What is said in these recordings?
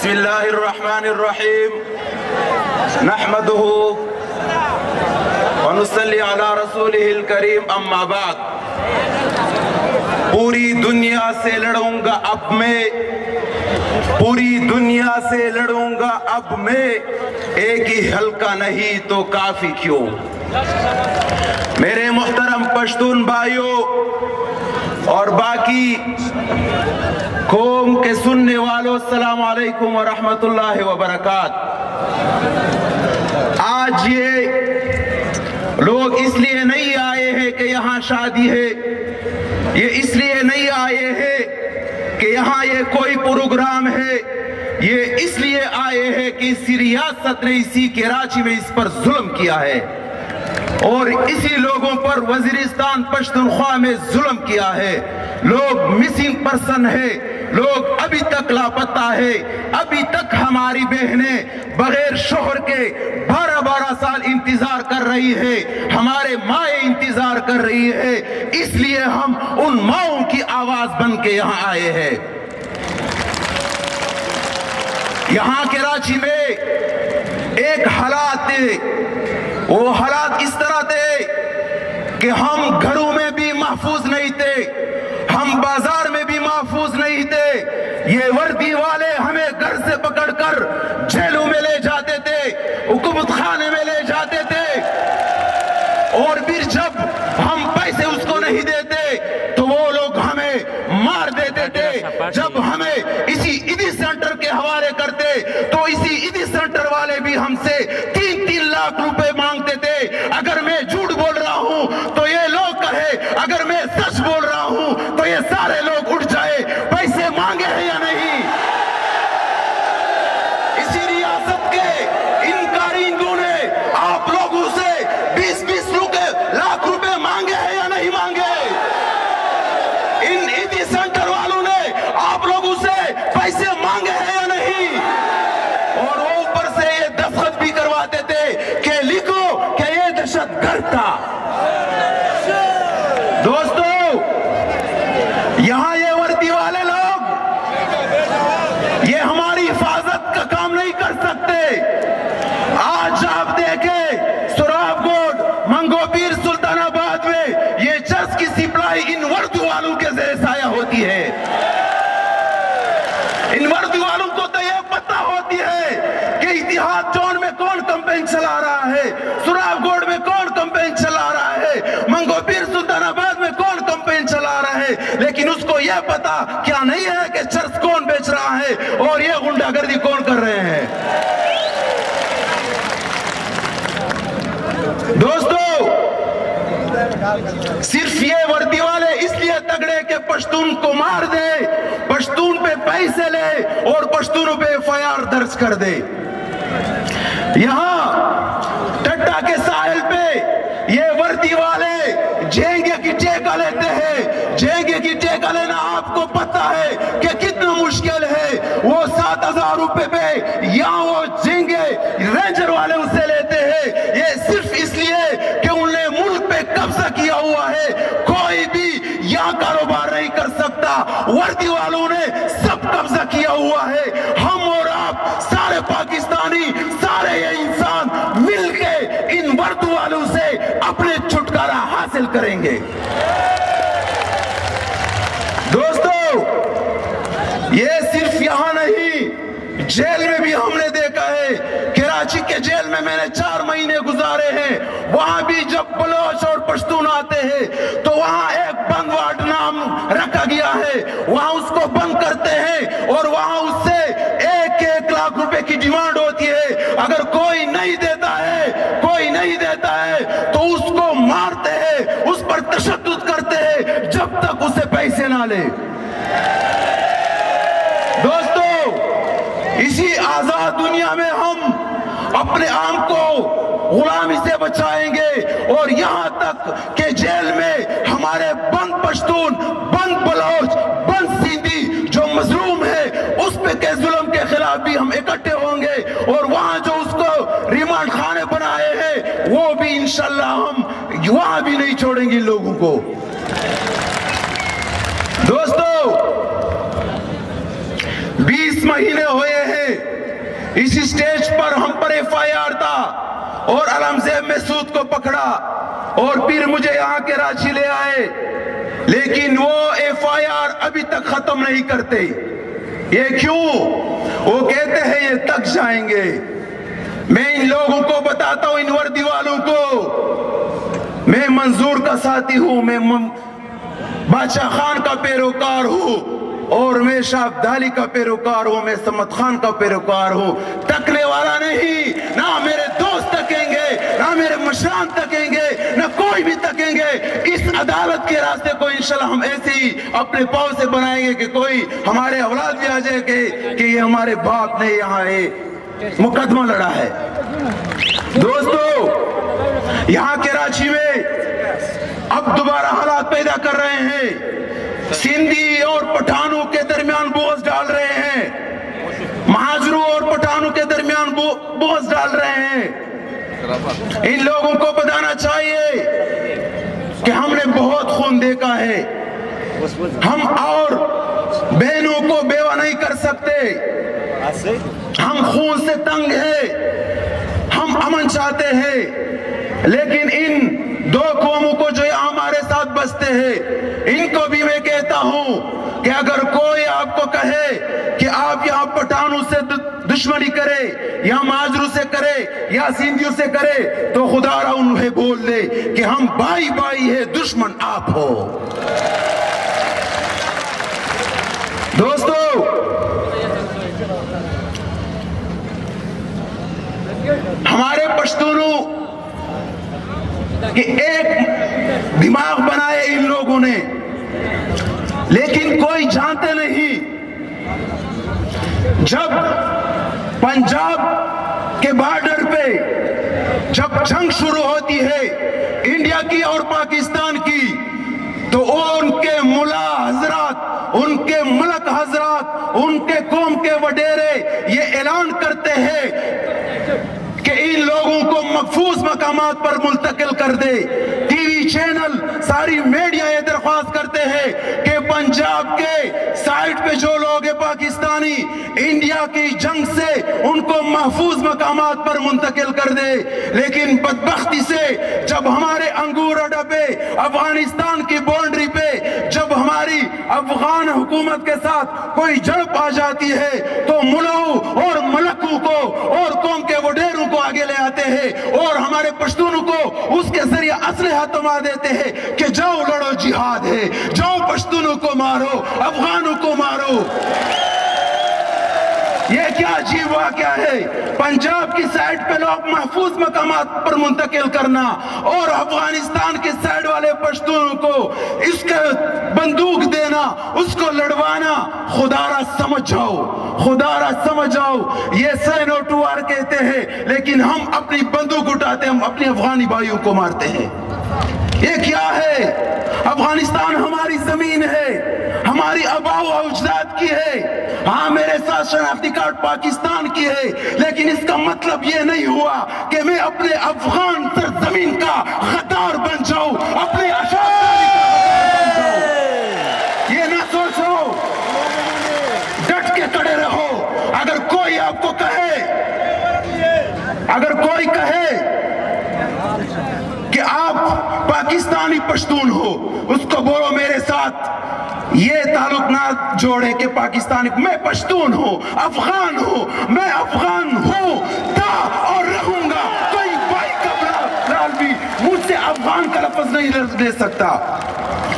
بسم اللہ الرحمن الرحیم نحمده ونصلی علی رسولہ الکریم اما بعد. پوری دنیا سے لڑوں گا اب میں، پوری دنیا سے لڑوں گا اب میں، ایک ہی حلقہ نہیں تو کافی کیوں. میرے محترم پشتون بھائیوں اور باقی قوم کے سننے والوں، السلام علیکم ورحمۃ اللہ وبرکاتہ. آج یہ لوگ اس لیے نہیں آئے ہیں کہ یہاں شادی ہے، یہ اس لیے نہیں آئے ہیں کہ یہاں یہ کوئی پروگرام ہے، یہ اس لیے آئے ہیں کہ اسی ریاست نے، اسی کراچی میں اس پر ظلم کیا ہے اور اسی لوگوں پر وزیرستان پشتونخوا میں ظلم کیا ہے. لوگ مسنگ پرسن ہے، لوگ ابھی تک لاپتہ ہے. ابھی تک ہماری بہنیں بغیر شوہر کے 12 سال انتظار کر رہی ہے، ہمارے مائیں انتظار کر رہی ہے. اس لیے ہم ان ماؤں کی آواز بن کے یہاں آئے ہیں. یہاں کراچی میں ایک حالات تھے، وہ حالات اس طرح تھے کہ ہم گھروں میں بھی محفوظ نہیں تھے، ہم بازار میں بھی محفوظ نہیں تھے. یہ وردی والے ہمیں گھر سے پکڑ کر جیلوں میں لے جاتے تھے، حکومت خانے میں لے جاتے تھے، اور پھر جب ہم پیسے اس کو نہیں دیتے تو وہ لوگ ہمیں مار دیتے تھے. جب ہمیں اسی ایدی سینٹر کے حوالے کرتے تو اسی ایدی سینٹر والے بھی ہم سے 3 لاکھ روپے مانگتے تھے. اگر میں جھوٹ بول رہا ہوں تو یہ لوگ کہے، اگر میں سچ بول رہا ہوں تو یہ سارے لوگ اٹھ جائے. پیسے مانگے ہیں یا نہیں؟ اسی ریاست کے ان کارندوں نے آپ لوگوں سے 20 لاکھ روپے مانگے ہیں یا نہیں مانگے؟ ان ایدی سینٹر والوں نے آپ لوگوں سے پیسے مانگے ہیں یا نہیں؟ اور وہ اوپر سے یہ دستخط بھی کرواتے تھے کہ لکھو کہ یہ دہشت گرد تھا. دوستو، یہاں یہ وردی والے لوگ یہ ہماری حفاظت کا کام نہیں کر سکتے. آج آپ دیکھیں سراب گوڈ، منگو پیر، سلطان آباد میں یہ چرس کی سپلائی ان وردی والوں کے زیر سایہ ہوتی ہے. ان وردی والوں کو تو یہ پتہ ہوتی ہے کہ اتحاد زون میں کون کمپین چلا رہا ہے، سراب گوڈ میں کون کمپین چلا رہا ہے، منگو پیر، سلطان آباد میں کون کمپین چلا رہا ہے. لیکن اس کو یہ پتا کیا نہیں ہے کہ چرس کون بیچ رہا ہے اور یہ غنڈہ گردی کون کر رہے ہیں. دوستو، صرف یہ وردی والے اس لیے تگڑے کہ پشتون کو مار دے، پشتون پہ پیسے لے اور پشتونوں پہ FIR درج کر دے. یہاں ٹٹا کے ساحل پہ یہ وردی والے جھینگے کی ٹھیکہ لیتے ہیں. جھینگے کی ٹھیکہ لینا آپ کو پتہ ہے کہ کتنا مشکل ہے. وہ 7,000 روپے پہ یہاں وہ جھینگے رینجر والے اسے لیتے ہیں. یہ صرف اس لیے کہ انہوں نے ملک پہ قبضہ کیا ہوا ہے، کوئی بھی یہاں کاروبار نہیں کر سکتا. وردی والوں نے سب قبضہ کیا ہوا ہے. ہم اور آپ سارے پاکستانی، سارے یہ انسان مل کے ان وردی والوں سے اپنے چھٹکارا حاصل کریں گے. دوستو، یہ صرف یہاں نہیں، جیل میں بھی ہم نے دیکھا ہے. کراچی کے جیل میں نے 4 مہینے گزارے ہیں. وہاں بھی جب بلوچ اور پشتون آتے ہیں تو وہاں ایک بند وارڈ نام رکھا گیا ہے. وہاں اس کو بند کرتے ہیں اور وہاں اس سے 1 لاکھ روپے کی ڈیمانڈ ہوتی ہے. اگر کوئی نہیں دیتا ہے تو اس کو مارتے ہیں، اس پر تشدد کرتے ہیں جب تک اسے پیسے نہ لے. دوستو، اسی آزاد دنیا میں ہم اپنے عام کو غلامی سے بچائیں گے اور یہاں تک کہ جیل میں ہمارے بند پشتون، بند بلوچ، بند سندھی جو مظلوم ہے اس پہ کے ظلم کے خلاف بھی ہم اکٹھے ہوں گے. اور وہاں جو اس کو ریمانڈ خانے بنائے ہیں وہ بھی انشاءاللہ ہم وہاں بھی نہیں چھوڑیں گے لوگوں کو. دوستو، 20 مہینے ہوئے ہیں इसी स्टेज पर हम पर FIR था और अलमज़ेब मसूद को पकड़ा और फिर मुझे यहाँ कराची ले आए, लेकिन वो FIR अभी तक खत्म नहीं करते। ये क्यों? वो कहते हैं ये तक जाएंगे। मैं इन लोगों को बताता हूँ, इन वर्दी वालों को, मैं मंजूर का साथी हूँ, मैं बादशाह खान का पैरोकार हूँ और मैं शाह अब्दाली का पैरोकार हूँ, मैं समद खान का पैरोकार हूँ। तकने वाला नहीं, ना मेरे दोस्त तकेंगे, ना मेरे मशान तकेंगे, ना कोई भी तकेंगे। इस अदालत के रास्ते को इंशाल्लाह हम ऐसे ही अपने पाँव से बनाएंगे कि कोई हमारे औलाद भी आ जाए कि ये हमारे बाप ने यहाँ मुकदमा लड़ा है। दोस्तों, यहाँ कराची में अब दोबारा हालात पैदा कर रहे हैं, सिंधी और पठानों के दरमियान बोझ डाल रहे हैं, महाजरों और पठानों के दरमियान बोझ डाल रहे हैं। इन लोगों को बताना चाहिए कि हमने बहुत खून देखा है, हम और बहनों को बेवा नहीं कर सकते, हम खून से तंग हैं, हम अमन चाहते हैं, लेकिन इन दो कौमों को जो यहाँ हमारे साथ बसते हैं, इनको भी मैं कहता हूँ कि अगर कोई आपको कहे कि आप यहाँ पठानों से दुश्मनी करे या माजरू से करे या सिंधियों से करे, तो खुदारा उन्हें बोल दे कि हम भाई भाई है, दुश्मन आप हो। दोस्तों, हमारे पश्तूनों कि एक दिमाग बनाए इन लोगों ने, लेकिन कोई जानते नहीं, जब पंजाब के बॉर्डर पे जब जंग शुरू होती है इंडिया की और पाकिस्तान की, तो उनके मुला हजरात, उनके मलक हजरात, उनके कौम के वडेरे ये ऐलान करते हैं कि इन लोगों को महफूज मकामात पर मुंतकिल कर दे। टीवी चैनल, सारी मीडिया ये दरख्वास्त करते हैं कि पंजाब के साइड पे जो लोग हैं पाकिस्तानी, इंडिया की जंग से उनको महफूज मकामात पर मुंतकिल कर दे। लेकिन बदबख्ती से जब हमारे अंगूर डब्बे अफगानिस्तान की बाउंड्री पे जब हमारी अफगान हुकूमत के साथ कोई झड़प आ जाती है, तो मुलाऊ और मलकू को और कौम के वडेरों को आगे ले आते हैं और हमारे पश्तूनों को उसके जरिए असलहा थमा देते हैं कि जाओ लड़ो, जिहाद है, जाओ पश्तूनों को मारो, अफगानों को मारो। ये क्या अजीब वाक़या है? पंजाब की साइड पे लोग महफूज मकामात पर मुंतकिल करना और अफगानिस्तान के साइड वाले पश्तूनों को इसके बंदूक देना, उसको लड़वाना। खुदारा समझ जाओ, खुदारा समझ जाओ। ये say no to war कहते हैं, लेकिन हम अपनी बंदूक उठाते, हम अपने अफगानी भाइयों को मारते हैं। ये क्या है? अफगानिस्तान हमारी जमीन है, हमारी आबाओ अजदाद की है। हाँ, मेरे साथ शनाख्ती कार्ड पाकिस्तान की है, लेकिन इसका मतलब ये नहीं हुआ कि मैं अपने अफगान सरजमीन का गद्दार बन जाऊं, अपने अशादारी का गद्दार बन जाऊं। ये ना सोचो, डट के खड़े रहो। अगर कोई आपको कहे, अगर कोई कहे कि आप पाकिस्तानी पश्तून हो, उसको बोलो मेरे साथ ये ताल्लुक ना जोड़े कि पाकिस्तानी, मैं पश्तून हूँ, अफगान हूँ, मैं अफगान हूँ, था और रहूंगा। कोई भाई का लाल भी मुझसे अफगान का लफ्ज नहीं ले सकता।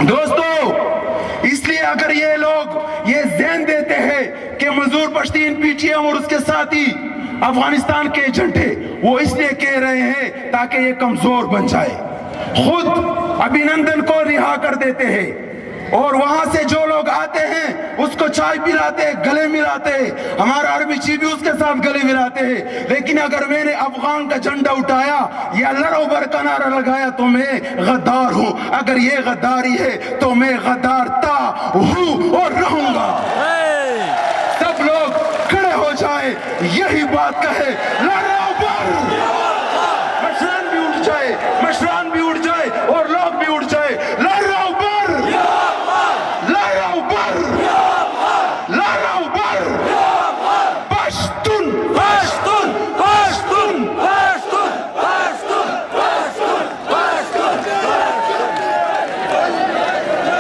दोस्तों, इसलिए अगर ये लोग ये ज़हन देते हैं कि मजदूर पश्तीन PTM और उसके साथी अफगानिस्तान के एजेंट है, वो इसलिए कह रहे हैं ताकि ये कमजोर बन जाए। खुद अभिनंदन को रिहा कर देते हैं और वहां से जो लोग आते हैं उसको चाय पिलाते, गले मिलाते, हमारा आर्मी चीफ भी उसके साथ गले मिलाते हैं। लेकिन अगर मैंने अफगान का झंडा उठाया या लड़ो बर का नारा लगाया तो मैं गद्दार हूं। अगर ये गद्दारी है तो मैं गद्दार था, हूं और रहूंगा। सब लोग खड़े हो जाए, यही बात कहे